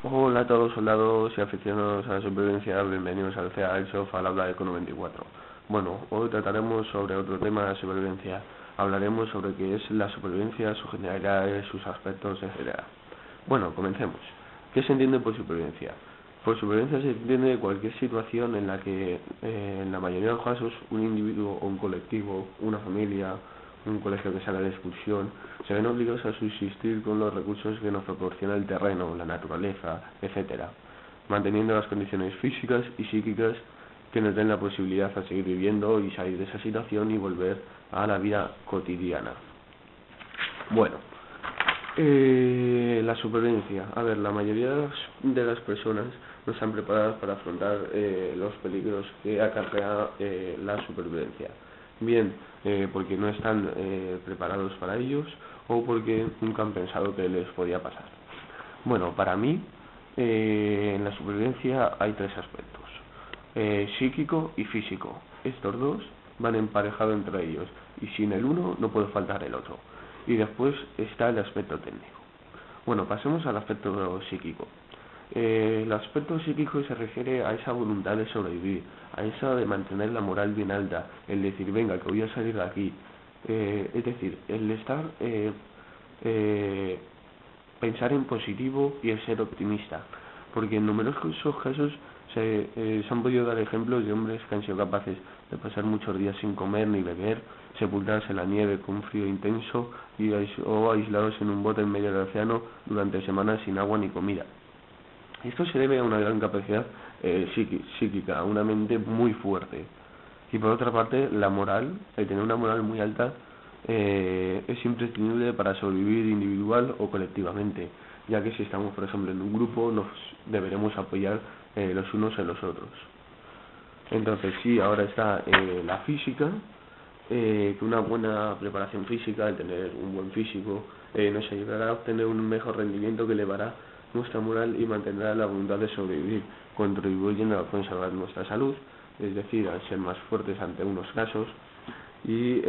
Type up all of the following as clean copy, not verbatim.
Hola a todos los soldados y aficionados a la supervivencia, bienvenidos al CEA Airsoft al habla de Econo 24. Bueno, hoy trataremos sobre otro tema de la supervivencia. Hablaremos sobre qué es la supervivencia, sus generalidades, sus aspectos, etc. Bueno, comencemos. ¿Qué se entiende por supervivencia? Por supervivencia se entiende cualquier situación en la que, en la mayoría de los casos, un individuo o un colectivo, una familia, un colegio que sale de excursión, se ven obligados a subsistir con los recursos que nos proporciona el terreno, la naturaleza, etcétera, manteniendo las condiciones físicas y psíquicas que nos den la posibilidad de seguir viviendo y salir de esa situación y volver a la vida cotidiana. Bueno, la supervivencia. A ver, la mayoría de las personas no están preparadas para afrontar los peligros que acarrea la supervivencia. Bien, porque no están preparados para ellos o porque nunca han pensado que les podía pasar. Bueno, para mí, en la supervivencia hay tres aspectos: psíquico y físico. Estos dos van emparejados entre ellos y sin el uno no puede faltar el otro. Y después está el aspecto técnico. Bueno, pasemos al aspecto psíquico. El aspecto psíquico se refiere a esa voluntad de sobrevivir, a esa de mantener la moral bien alta, el decir, venga, que voy a salir de aquí. Es decir, el estar, pensar en positivo y el ser optimista. Porque en numerosos casos se han podido dar ejemplos de hombres que han sido capaces de pasar muchos días sin comer ni beber, sepultarse en la nieve con un frío intenso o aislados en un bote en medio del océano durante semanas sin agua ni comida. Esto se debe a una gran capacidad psíquica, a una mente muy fuerte. Y por otra parte, la moral, el tener una moral muy alta, es imprescindible para sobrevivir individual o colectivamente, ya que si estamos, por ejemplo, en un grupo, nos deberemos apoyar los unos en los otros. Entonces, sí, ahora está la física, que una buena preparación física, el tener un buen físico, nos ayudará a obtener un mejor rendimiento que elevará nuestra moral y mantendrá la voluntad de sobrevivir, contribuyendo a conservar nuestra salud, es decir, a ser más fuertes ante unos casos, y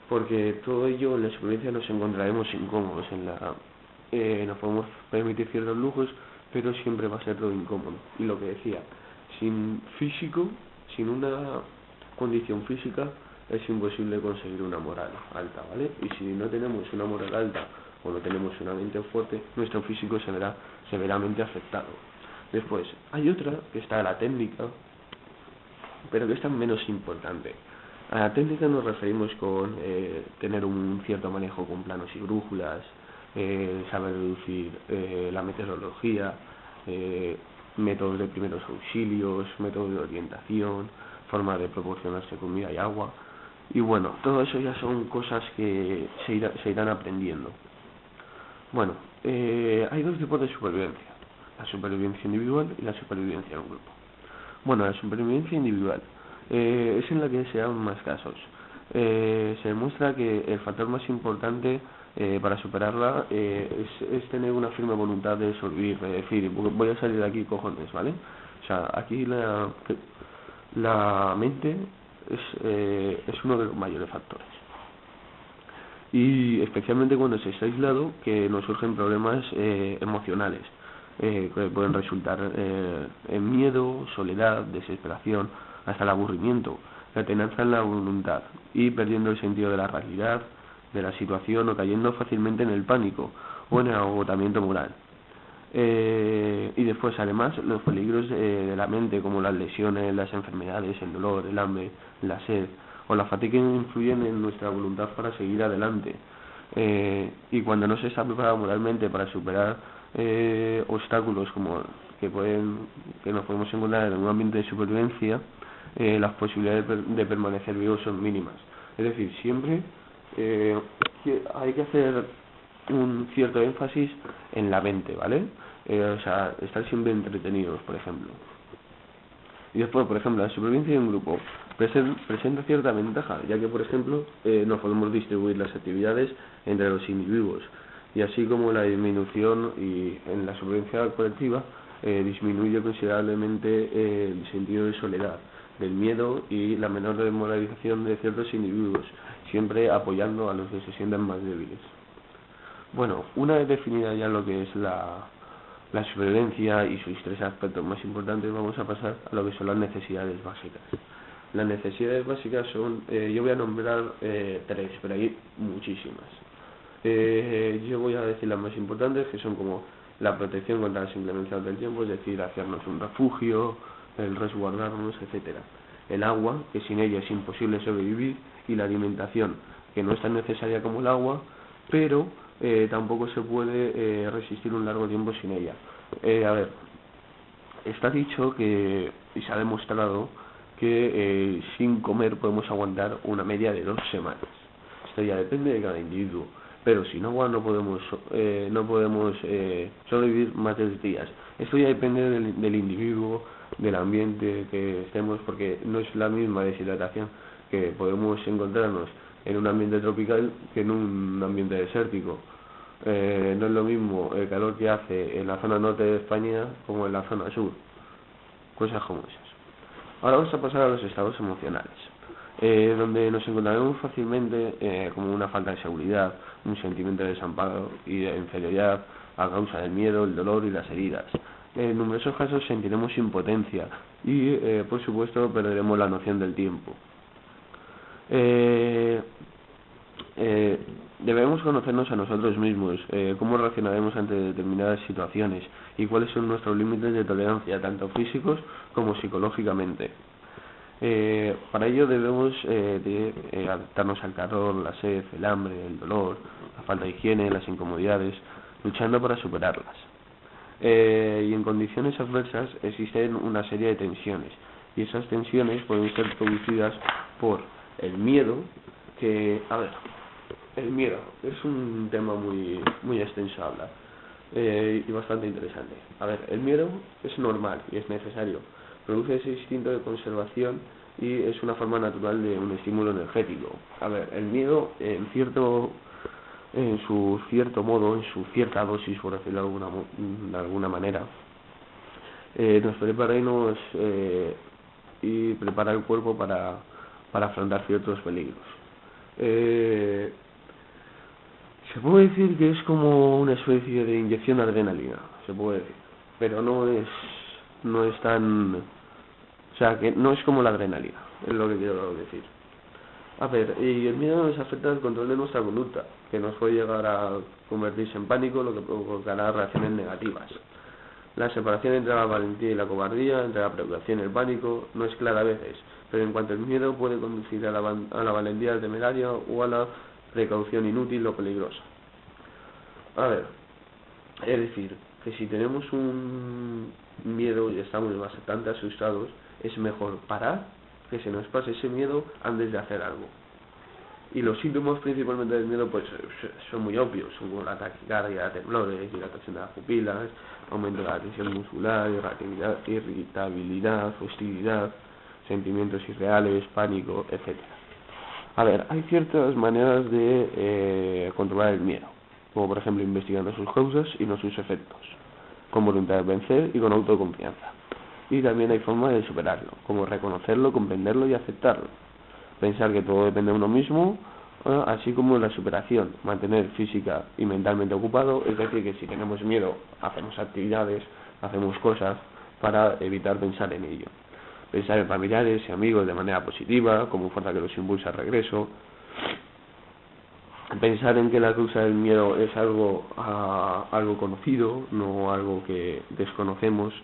porque todo ello en la supervivencia nos encontraremos incómodos, nos podemos permitir ciertos lujos, pero siempre va a ser todo incómodo. Y lo que decía, sin físico, sin una condición física, es imposible conseguir una moral alta, ¿vale? Y si no tenemos una moral alta o no tenemos una mente fuerte, nuestro físico se verá severamente afectado. Después, hay otra, que está la técnica, pero que es tan menos importante. A la técnica nos referimos con tener un cierto manejo con planos y brújulas, saber reducir la meteorología, métodos de primeros auxilios, métodos de orientación, forma de proporcionarse comida y agua. Y bueno, todo eso ya son cosas que se irán aprendiendo. Bueno, hay dos tipos de supervivencia: la supervivencia individual y la supervivencia en un grupo. Bueno, la supervivencia individual es en la que se dan más casos. Se demuestra que el factor más importante para superarla es tener una firme voluntad de sobrevivir, de decir, voy a salir de aquí, cojones, ¿vale? O sea, aquí la mente es uno de los mayores factores. Y especialmente cuando se está aislado, que nos surgen problemas emocionales, que pueden resultar en miedo, soledad, desesperación, hasta el aburrimiento, la tenaza en la voluntad y perdiendo el sentido de la realidad, de la situación, o cayendo fácilmente en el pánico o en el agotamiento moral. Y después, además, los peligros de la mente, como las lesiones, las enfermedades, el dolor, el hambre, la sed o la fatiga, influyen en nuestra voluntad para seguir adelante. Y cuando no se está preparado moralmente para superar obstáculos como que nos podemos encontrar en un ambiente de supervivencia, las posibilidades de permanecer vivos son mínimas. Es decir, siempre hay que hacer un cierto énfasis en la mente, ¿vale? O sea, estar siempre entretenidos, por ejemplo. Y después, por ejemplo, la supervivencia en grupo presenta cierta ventaja, ya que, por ejemplo, nos podemos distribuir las actividades entre los individuos, y así como la disminución y en la supervivencia colectiva disminuye considerablemente el sentido de soledad, del miedo y la menor desmoralización de ciertos individuos, siempre apoyando a los que se sientan más débiles. Bueno, una vez definida ya lo que es la supervivencia y sus tres aspectos más importantes, vamos a pasar a lo que son las necesidades básicas. Las necesidades básicas son, yo voy a nombrar tres, pero hay muchísimas. Yo voy a decir las más importantes, que son como la protección contra las inclemencias del tiempo, es decir, hacernos un refugio, el resguardarnos, etcétera. El agua, que sin ella es imposible sobrevivir, y la alimentación, que no es tan necesaria como el agua, pero tampoco se puede resistir un largo tiempo sin ella. A ver, está dicho que, y se ha demostrado, que sin comer podemos aguantar una media de 2 semanas. Esto ya depende de cada individuo, pero sin agua no podemos sobrevivir más de 2 días. Esto ya depende del individuo, del ambiente que estemos, porque no es la misma deshidratación que podemos encontrarnos en un ambiente tropical que en un ambiente desértico. No es lo mismo el calor que hace en la zona norte de España como en la zona sur, cosas como esas. Ahora vamos a pasar a los estados emocionales, donde nos encontraremos fácilmente como una falta de seguridad, un sentimiento de desamparo y de inferioridad a causa del miedo, el dolor y las heridas. En numerosos casos sentiremos impotencia y, por supuesto, perderemos la noción del tiempo. Debemos conocernos a nosotros mismos, cómo reaccionaremos ante determinadas situaciones y cuáles son nuestros límites de tolerancia, tanto físicos como psicológicamente. Para ello debemos adaptarnos al calor, la sed, el hambre, el dolor, la falta de higiene, las incomodidades, luchando para superarlas. Y en condiciones adversas existen una serie de tensiones, y esas tensiones pueden ser producidas por el miedo, que, a ver, el miedo es un tema muy extenso a hablar, y bastante interesante. A ver, el miedo es normal y es necesario, produce ese instinto de conservación y es una forma natural de un estímulo energético. A ver, el miedo en su cierto modo, en su cierta dosis, por decirlo de alguna manera, nos prepara y prepara el cuerpo para afrontar ciertos peligros. Se puede decir que es como una especie de inyección de adrenalina, se puede decir, pero no es tan, o sea, que no es como la adrenalina, es lo que quiero decir. A ver, y el miedo nos afecta al control de nuestra conducta, que nos puede llegar a convertirse en pánico, lo que provocará reacciones negativas. La separación entre la valentía y la cobardía, entre la preocupación y el pánico, no es clara a veces, pero en cuanto el miedo puede conducir a la valentía temeraria o a la precaución inútil o peligrosa. A ver, es decir, que si tenemos un miedo y estamos bastante asustados, es mejor parar, que se nos pase ese miedo antes de hacer algo. Y los síntomas principalmente del miedo pues son muy obvios, son como la taquicardia, temblores, dilatación de las pupilas, aumento de la tensión muscular, irritabilidad, hostilidad, sentimientos irreales, pánico, etc. A ver, hay ciertas maneras de controlar el miedo, como por ejemplo investigando sus causas y no sus efectos, con voluntad de vencer y con autoconfianza. Y también hay formas de superarlo, como reconocerlo, comprenderlo y aceptarlo. Pensar que todo depende de uno mismo, así como la superación, mantener física y mentalmente ocupado, es decir, que si tenemos miedo, hacemos actividades, hacemos cosas para evitar pensar en ello. Pensar en familiares y amigos de manera positiva, como fuerza que los impulsa al regreso. Pensar en que la causa del miedo es algo conocido, no algo que desconocemos.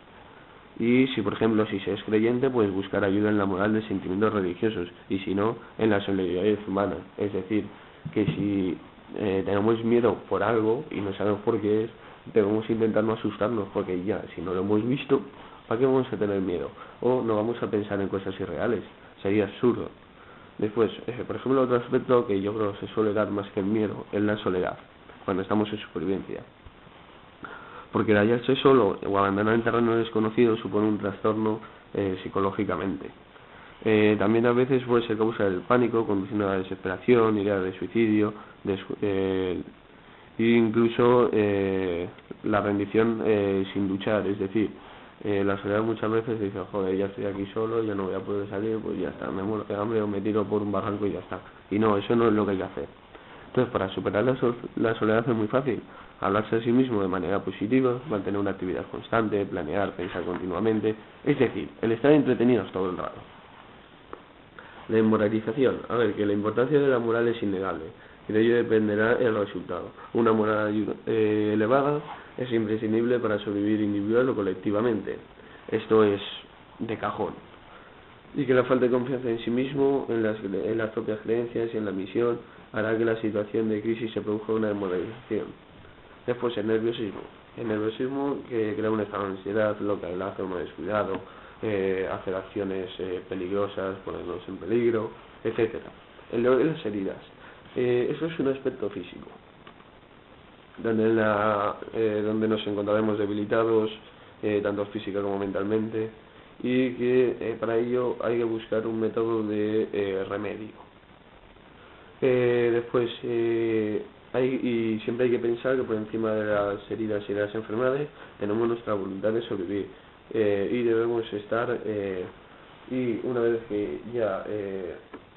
Y si, por ejemplo, si se es creyente, pues buscar ayuda en la moral de sentimientos religiosos, y si no, en la solidaridad humana. Es decir, que si tenemos miedo por algo y no sabemos por qué es, debemos intentar no asustarnos, porque ya, si no lo hemos visto, ¿para qué vamos a tener miedo? O no vamos a pensar en cosas irreales, sería absurdo. Después, por ejemplo, otro aspecto que yo creo que se suele dar más que el miedo es la soledad, cuando estamos en supervivencia. Porque el hallarse solo o abandonar el terreno desconocido supone un trastorno psicológicamente. También a veces puede ser causa del pánico, conduciendo a la desesperación, ideas de suicidio, e incluso la rendición sin luchar. Es decir, la soledad muchas veces dice, joder, ya estoy aquí solo, ya no voy a poder salir, pues ya está, me muero de hambre o me tiro por un barranco y ya está. Y no, eso no es lo que hay que hacer. Entonces, para superar la soledad es muy fácil. Hablarse a sí mismo de manera positiva, mantener una actividad constante, planear, pensar continuamente, es decir, el estar entretenidos todo el rato. La inmoralización. A ver, que la importancia de la moral es innegable y de ello dependerá el resultado. Una moral elevada es imprescindible para sobrevivir individual o colectivamente. Esto es de cajón. Y que la falta de confianza en sí mismo, en las propias creencias y en la misión, hará que la situación de crisis se produzca una desmoralización. Después el nerviosismo. El nerviosismo que crea un estado de ansiedad, lo que hace uno descuidado, hacer acciones peligrosas, ponernos en peligro, etcétera. Las heridas. Eso es un aspecto físico, donde nos encontraremos debilitados, tanto física como mentalmente, y que para ello hay que buscar un método de remedio. Después, siempre hay que pensar que por encima de las heridas y de las enfermedades tenemos nuestra voluntad de sobrevivir, y debemos estar, y una vez que ya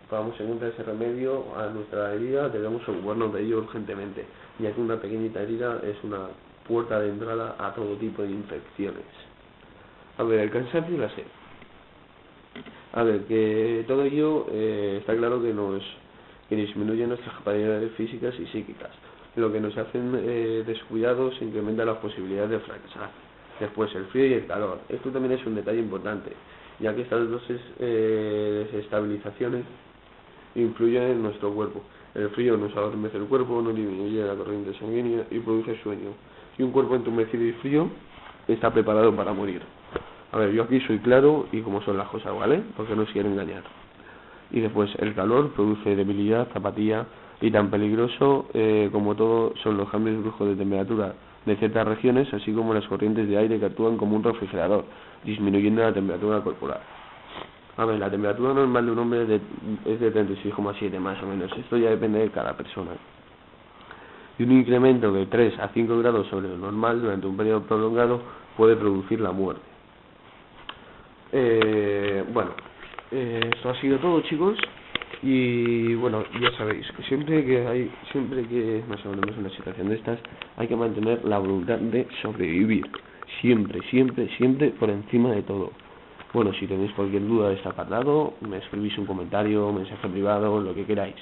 podamos encontrar ese remedio a nuestra herida, debemos ocuparnos de ello urgentemente, ya que una pequeñita herida es una puerta de entrada a todo tipo de infecciones. A ver, el cansancio y la sed. A ver, que todo ello está claro que disminuye nuestras capacidades físicas y psíquicas. Lo que nos hacen descuidados incrementa las posibilidades de fracasar. Después, el frío y el calor. Esto también es un detalle importante, ya que estas dos desestabilizaciones influyen en nuestro cuerpo. El frío nos adormece el cuerpo, nos disminuye la corriente sanguínea y produce sueño. Y un cuerpo entumecido y frío está preparado para morir. A ver, yo aquí soy claro y como son las cosas, ¿vale? Porque no os quiero engañar. Y después, el calor produce debilidad, apatía, y tan peligroso como todo son los cambios bruscos de temperatura de ciertas regiones, así como las corrientes de aire que actúan como un refrigerador, disminuyendo la temperatura corporal. A ver, la temperatura normal de un hombre es de 36,7 más o menos. Esto ya depende de cada persona. Y un incremento de 3 a 5 grados sobre lo normal durante un periodo prolongado puede producir la muerte. Bueno, esto ha sido todo, chicos. Y bueno, ya sabéis, siempre que nos encontremos en una situación de estas, hay que mantener la voluntad de sobrevivir. Siempre, siempre, siempre por encima de todo. Bueno, si tenéis cualquier duda de este apartado, me escribís un comentario, mensaje privado, lo que queráis.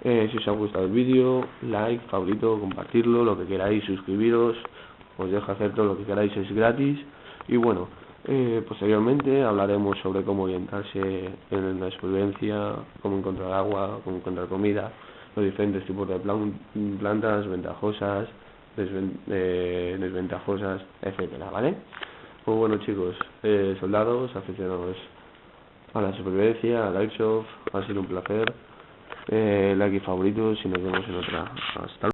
Si os ha gustado el vídeo, like, favorito, compartirlo, lo que queráis, suscribiros, os dejo hacer todo lo que queráis, es gratis. Y bueno, posteriormente hablaremos sobre cómo orientarse en la supervivencia, cómo encontrar agua, cómo encontrar comida, los diferentes tipos de plantas ventajosas, desventajosas, etcétera, ¿vale? Pues bueno, chicos, soldados, aficionados a la supervivencia, al Airsoft, ha sido un placer. Like y favoritos y nos vemos en otra. Hasta luego.